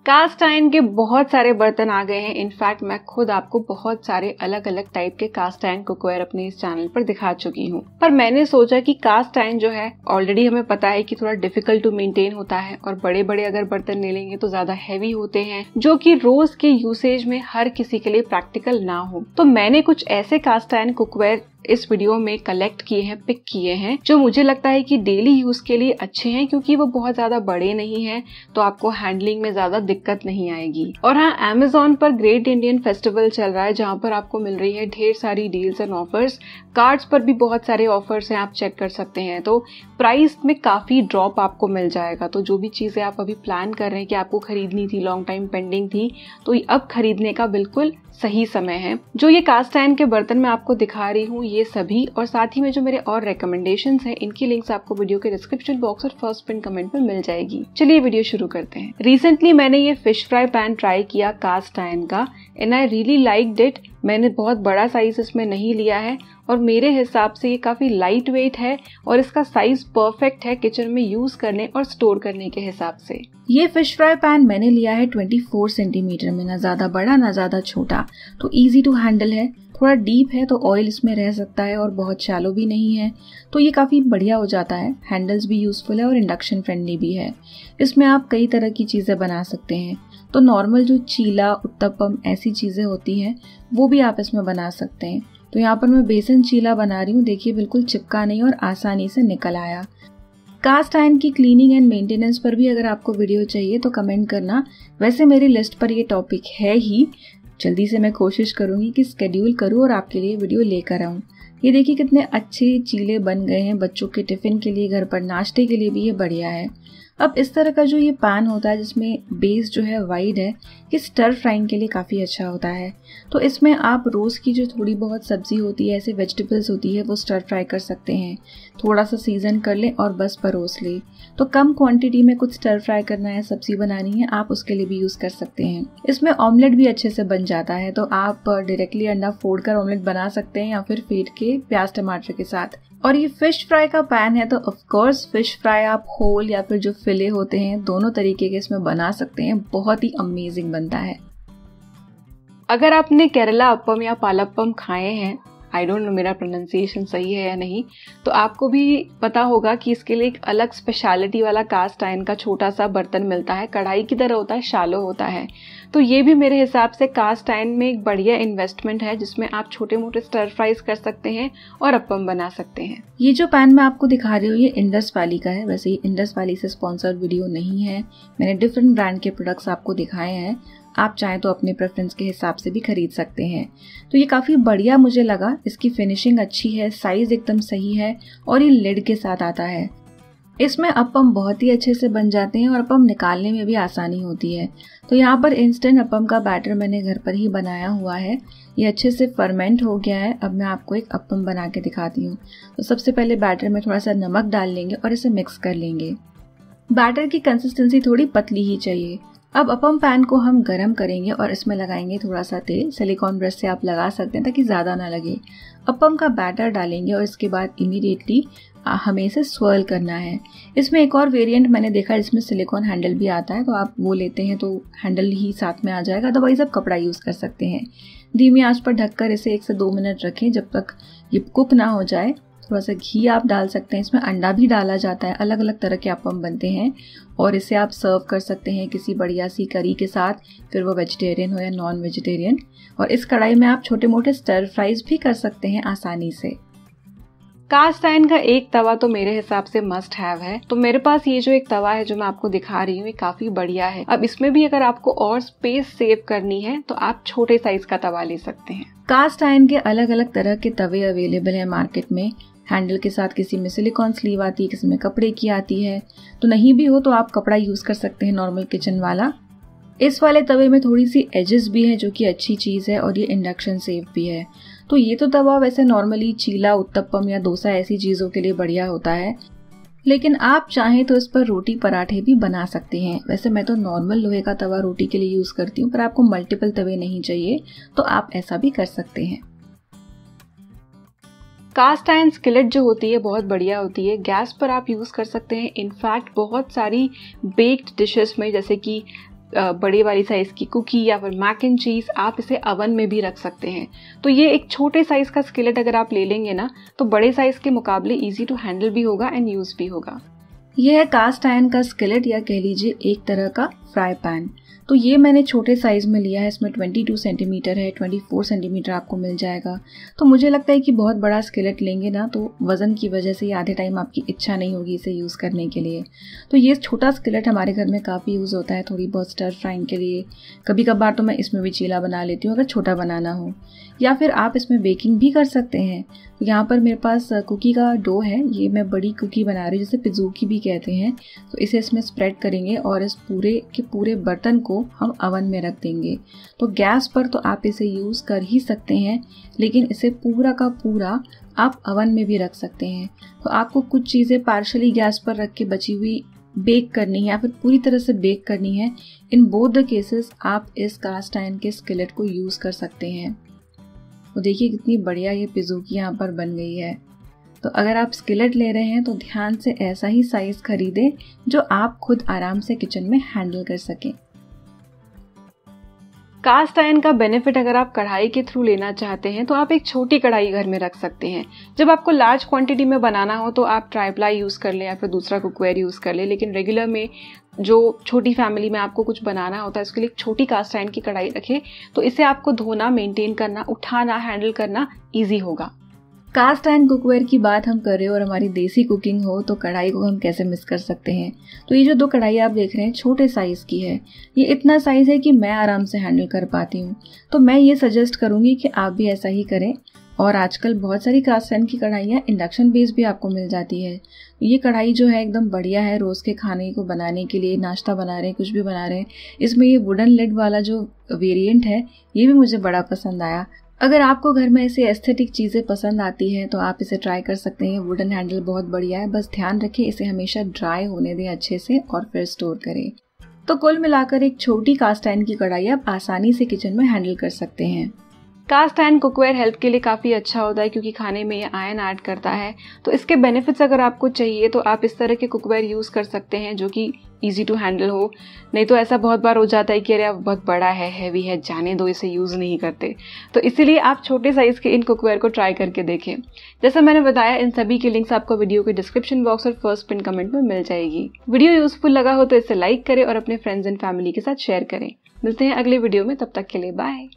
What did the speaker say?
Cast iron के बहुत सारे बर्तन आ गए हैं। इनफैक्ट मैं खुद आपको बहुत सारे अलग अलग टाइप के कास्ट आयरन कुकवेयर अपने इस चैनल पर दिखा चुकी हूँ, पर मैंने सोचा कि कास्ट आयरन जो है ऑलरेडी हमें पता है कि थोड़ा डिफिकल्ट टू मेंटेन होता है और बड़े बड़े अगर बर्तन ले लेंगे तो ज्यादा हैवी होते हैं, जो कि रोज के यूसेज में हर किसी के लिए प्रैक्टिकल ना हो। तो मैंने कुछ ऐसे कास्ट आयरन कुकवेयर इस वीडियो में कलेक्ट किए हैं, पिक किए हैं, जो मुझे लगता है कि डेली यूज के लिए अच्छे हैं, क्योंकि वो बहुत ज्यादा बड़े नहीं हैं, तो आपको हैंडलिंग में ज्यादा दिक्कत नहीं आएगी। और हाँ, Amazon पर ग्रेट इंडियन फेस्टिवल चल रहा है, जहाँ पर आपको मिल रही है ढेर सारी डील्स एंड ऑफर्स। कार्ड्स पर भी बहुत सारे ऑफर्स हैं, आप चेक कर सकते हैं, तो प्राइस में काफी ड्रॉप आपको मिल जाएगा। तो जो भी चीजें आप अभी प्लान कर रहे हैं कि आपको खरीदनी थी, लॉन्ग टाइम पेंडिंग थी, तो अब खरीदने का बिल्कुल सही समय है। जो ये कास्ट आयरन के बर्तन मैं आपको दिखा रही हूँ, ये सभी और साथ ही में जो मेरे और रिकमेंडेशंस हैं, इनकी लिंक्स आपको वीडियो के डिस्क्रिप्शन बॉक्स और फर्स्ट पिन कमेंट में मिल जाएगी। चलिए वीडियो शुरू करते हैं। रिसेंटली मैंने ये फिश फ्राई पैन ट्राई किया कास्ट आयरन का, and I really liked it. मैंने बहुत बड़ा साइज इसमें नहीं लिया है और मेरे हिसाब से ये काफी लाइट वेट है और इसका साइज परफेक्ट है किचन में यूज करने और स्टोर करने के हिसाब से। ये फिश फ्राई पैन मैंने लिया है 24 सेंटीमीटर में, ना ज्यादा बड़ा ना ज्यादा छोटा, तो इजी टू हैंडल है। थोड़ा डीप है तो ऑयल इसमें रह सकता है और बहुत शैलो भी नहीं है, तो ये काफ़ी बढ़िया हो जाता है। हैंडल्स भी यूज़फुल है और इंडक्शन फ्रेंडली भी है। इसमें आप कई तरह की चीज़ें बना सकते हैं, तो नॉर्मल जो चीला, उत्तपम ऐसी चीज़ें होती हैं वो भी आप इसमें बना सकते हैं। तो यहाँ पर मैं बेसन चीला बना रही हूँ, देखिए बिल्कुल चिपका नहीं और आसानी से निकल आया। कास्ट आयरन की क्लीनिंग एंड मेंटेनेंस पर भी अगर आपको वीडियो चाहिए तो कमेंट करना। वैसे मेरी लिस्ट पर ये टॉपिक है ही, जल्दी से मैं कोशिश करूंगी कि स्केड्यूल करूं और आपके लिए वीडियो लेकर आऊं। ये देखिए कितने अच्छे चीले बन गए हैं, बच्चों के टिफिन के लिए, घर पर नाश्ते के लिए भी ये बढ़िया है। अब इस तरह का जो ये पैन होता है जिसमें बेस जो है वाइड है, ये स्टर फ्राइंग के लिए काफ़ी अच्छा होता है। तो इसमें आप रोज़ की जो थोड़ी बहुत सब्जी होती है, ऐसे वेजिटेबल्स होती है, वो स्टर फ्राई कर सकते हैं। थोड़ा सा सीजन कर लें और बस परोस लें। तो कम क्वांटिटी में कुछ स्टर फ्राई करना है, सब्जी बनानी है, आप उसके लिए भी यूज़ कर सकते हैं। इसमें ऑमलेट भी अच्छे से बन जाता है, तो आप डायरेक्टली अंडा फोड़ कर ऑमलेट बना सकते हैं या फिर फेंट के प्याज टमाटर के साथ। और ये फिश फ्राई का पैन है, तो ऑफ कोर्स फिश फ्राई आप होल या फिर जो फिले होते हैं, दोनों तरीके के इसमें बना सकते हैं। बहुत ही अमेजिंग बनता है। अगर आपने केरला अप्पम या पालप्पम खाए हैं, आई डोंट नो मेरा प्रोनाउंसिएशन सही है या नहीं, तो आपको भी पता होगा कि इसके लिए एक अलग स्पेशलिटी वाला कास्ट आयरन का छोटा सा बर्तन मिलता है, कढ़ाई की तरह होता है, शैलो होता है। तो ये भी मेरे हिसाब से कास्ट आयरन में एक बढ़िया इन्वेस्टमेंट है, जिसमें आप छोटे मोटे स्टर फ्राइज कर सकते हैं और अप्पम बना सकते हैं। ये जो पैन मैं आपको दिखा रही हूँ, ये इंडस वैली का है। वैसे ये इंडस वैली से स्पॉन्सर्ड वीडियो नहीं है, मैंने डिफरेंट ब्रांड के प्रोडक्ट्स आपको दिखाए हैं। आप चाहें तो अपने प्रेफरेंस के हिसाब से भी खरीद सकते हैं। तो ये काफ़ी बढ़िया मुझे लगा, इसकी फिनिशिंग अच्छी है, साइज एकदम सही है और ये लिड के साथ आता है। इसमें अप्पम बहुत ही अच्छे से बन जाते हैं और अप्पम निकालने में भी आसानी होती है। तो यहाँ पर इंस्टेंट अप्पम का बैटर मैंने घर पर ही बनाया हुआ है, ये अच्छे से फर्मेंट हो गया है। अब मैं आपको एक अप्पम बना के दिखाती हूँ। तो सबसे पहले बैटर में थोड़ा सा नमक डाल लेंगे और इसे मिक्स कर लेंगे। बैटर की कंसिस्टेंसी थोड़ी पतली ही चाहिए। अब अप्पम पैन को हम गरम करेंगे और इसमें लगाएंगे थोड़ा सा तेल। सिलिकॉन ब्रश से आप लगा सकते हैं ताकि ज़्यादा ना लगे। अप्पम का बैटर डालेंगे और इसके बाद इमीडिएटली हमें इसे स्वर्ल करना है। इसमें एक और वेरिएंट मैंने देखा जिसमें सिलिकॉन हैंडल भी आता है, तो आप वो लेते हैं तो हैंडल ही साथ में आ जाएगा, अदरवाइज आप कपड़ा यूज़ कर सकते हैं। धीमी आंच पर ढककर इसे 1 से 2 मिनट रखें जब तक ये कुक ना हो जाए। थोड़ा सा घी आप डाल सकते हैं, इसमें अंडा भी डाला जाता है। अलग अलग तरह के अप्पम बनते हैं और इसे आप सर्व कर सकते हैं किसी बढ़िया सी करी के साथ, फिर वो वेजिटेरियन हो या नॉन वेजिटेरियन। और इस कढ़ाई में आप छोटे मोटे स्टर फ्राइज भी कर सकते हैं आसानी से। कास्ट आयरन का एक तवा तो मेरे हिसाब से मस्ट हैव है। तो मेरे पास ये जो एक तवा है जो मैं आपको दिखा रही हूँ, ये काफी बढ़िया है। अब इसमें भी अगर आपको और स्पेस सेव करनी है तो आप छोटे साइज का तवा ले सकते हैं। कास्ट आयरन के अलग अलग तरह के तवे अवेलेबल हैं मार्केट में। हैंडल के साथ किसी में सिलिकॉन स्लीव आती है, किसी में कपड़े की आती है। तो नहीं भी हो तो आप कपड़ा यूज कर सकते हैं, नॉर्मल किचन वाला। इस वाले तवे में थोड़ी सी एजेस भी है जो कि अच्छी चीज़ है और ये इंडक्शन सेफ भी है। तो ये तो तवा वैसे नॉर्मली चीला, उत्तपम या डोसा ऐसी चीज़ों के लिए बढ़िया होता है, लेकिन आप चाहें तो इस पर रोटी पराठे भी बना सकते हैं। वैसे मैं तो नॉर्मल लोहे का तवा रोटी के लिए यूज़ करती हूँ, पर आपको मल्टीपल तवे नहीं चाहिए तो आप ऐसा भी कर सकते हैं। कास्ट आयरन स्किलेट जो होती है बहुत बढ़िया होती है, गैस पर आप यूज़ कर सकते हैं। इनफैक्ट बहुत सारी बेक्ड डिशेस में, जैसे कि बड़ी वाली साइज की कुकी या फिर मैक एंड चीज आप इसे ओवन में भी रख सकते हैं। तो ये एक छोटे साइज का स्किलेट अगर आप ले लेंगे ना तो बड़े साइज के मुकाबले इजी टू हैंडल भी होगा एंड यूज भी होगा। यह है कास्ट आयरन का स्किलेट या कह लीजिए एक तरह का फ्राई पैन। तो ये मैंने छोटे साइज में लिया है, इसमें 22 सेंटीमीटर है, 24 सेंटीमीटर आपको मिल जाएगा। तो मुझे लगता है कि बहुत बड़ा स्किलेट लेंगे ना तो वजन की वजह से आधे टाइम आपकी इच्छा नहीं होगी इसे यूज़ करने के लिए। तो ये छोटा स्किलेट हमारे घर में काफ़ी यूज़ होता है थोड़ी बहुत स्टर फ्राइंग के लिए। कभी कभार तो मैं इसमें भी चीला बना लेती हूँ अगर छोटा बनाना हो, या फिर आप इसमें बेकिंग भी कर सकते हैं। तो यहाँ पर मेरे पास कुकी का डो है, ये मैं बड़ी कुकी बना रही हूँ जिसे पिज़ूकी भी कहते हैं। तो इसे इसमें स्प्रेड करेंगे और इस पूरे के पूरे बर्तन को हम ओवन में रख देंगे। तो गैस पर तो आप इसे यूज़ कर ही सकते हैं, लेकिन इसे पूरा का पूरा आप ओवन में भी रख सकते हैं। तो आपको कुछ चीज़ें पार्शली गैस पर रख के बची हुई बेक करनी है या फिर पूरी तरह से बेक करनी है। इन बोथ द केसेस आप इस कास्ट आयरन के स्किलेट को यूज़ कर सकते हैं। तो देखिए कितनी बढ़िया ये पिज़ूकी यहाँ पर बन गई है। तो अगर आप स्किलेट ले रहे हैं तो ध्यान से ऐसा ही साइज खरीदें जो आप खुद आराम से किचन में हैंडल कर सकें। कास्ट आयरन का बेनिफिट अगर आप कढ़ाई के थ्रू लेना चाहते हैं तो आप एक छोटी कढ़ाई घर में रख सकते हैं। जब आपको लार्ज क्वांटिटी में बनाना हो तो आप ट्राइप्लाई यूज़ कर लें या फिर दूसरा कुकवेयर यूज़ कर लें, लेकिन रेगुलर में जो छोटी फैमिली में आपको कुछ बनाना होता है उसके लिए एक छोटी कास्ट आयरन की कढ़ाई रखें, तो इसे आपको धोना, मेंटेन करना, उठाना, हैंडल करना ईजी होगा। कास्ट आयरन कुकवेयर की बात हम कर रहे हो और हमारी देसी कुकिंग हो तो कढ़ाई को हम कैसे मिस कर सकते हैं। तो ये जो दो कढ़ाई आप देख रहे हैं छोटे साइज़ की है, ये इतना साइज़ है कि मैं आराम से हैंडल कर पाती हूँ। तो मैं ये सजेस्ट करूँगी कि आप भी ऐसा ही करें। और आजकल बहुत सारी कास्ट आयरन की कढ़ाइयाँ इंडक्शन बेस भी आपको मिल जाती है। ये कढ़ाई जो है एकदम बढ़िया है रोज़ के खाने को बनाने के लिए, नाश्ता बना रहे हैं, कुछ भी बना रहे हैं। इसमें ये वुडन लिड वाला जो वेरिएंट है ये भी मुझे बड़ा पसंद आया। अगर आपको घर में ऐसी एस्थेटिक चीज़ें पसंद आती हैं तो आप इसे ट्राई कर सकते हैं। वुडन हैंडल बहुत बढ़िया है, बस ध्यान रखें इसे हमेशा ड्राई होने दें अच्छे से और फिर स्टोर करें। तो कुल मिलाकर एक छोटी कास्ट आयरन की कढ़ाई आप आसानी से किचन में हैंडल कर सकते हैं। कास्ट आयरन कुकवेयर हेल्थ के लिए काफ़ी अच्छा होता है क्योंकि खाने में ये आयरन ऐड करता है। तो इसके बेनिफिट्स अगर आपको चाहिए तो आप इस तरह के कुकवेयर यूज़ कर सकते हैं जो कि ईजी टू हैंडल हो। नहीं तो ऐसा बहुत बार हो जाता है कि अरे अब बहुत बड़ा है, हैवी है, जाने दो, इसे यूज़ नहीं करते। तो इसीलिए आप छोटे साइज़ के इन कुकवेयर को ट्राई करके देखें। जैसा मैंने बताया इन सभी की लिंक्स आपको वीडियो के डिस्क्रिप्शन बॉक्स और फर्स्ट पिन कमेंट में मिल जाएगी। वीडियो यूजफुल लगा हो तो इसे लाइक करें और अपने फ्रेंड्स एंड फैमिली के साथ शेयर करें। मिलते हैं अगले वीडियो में, तब तक के लिए बाय।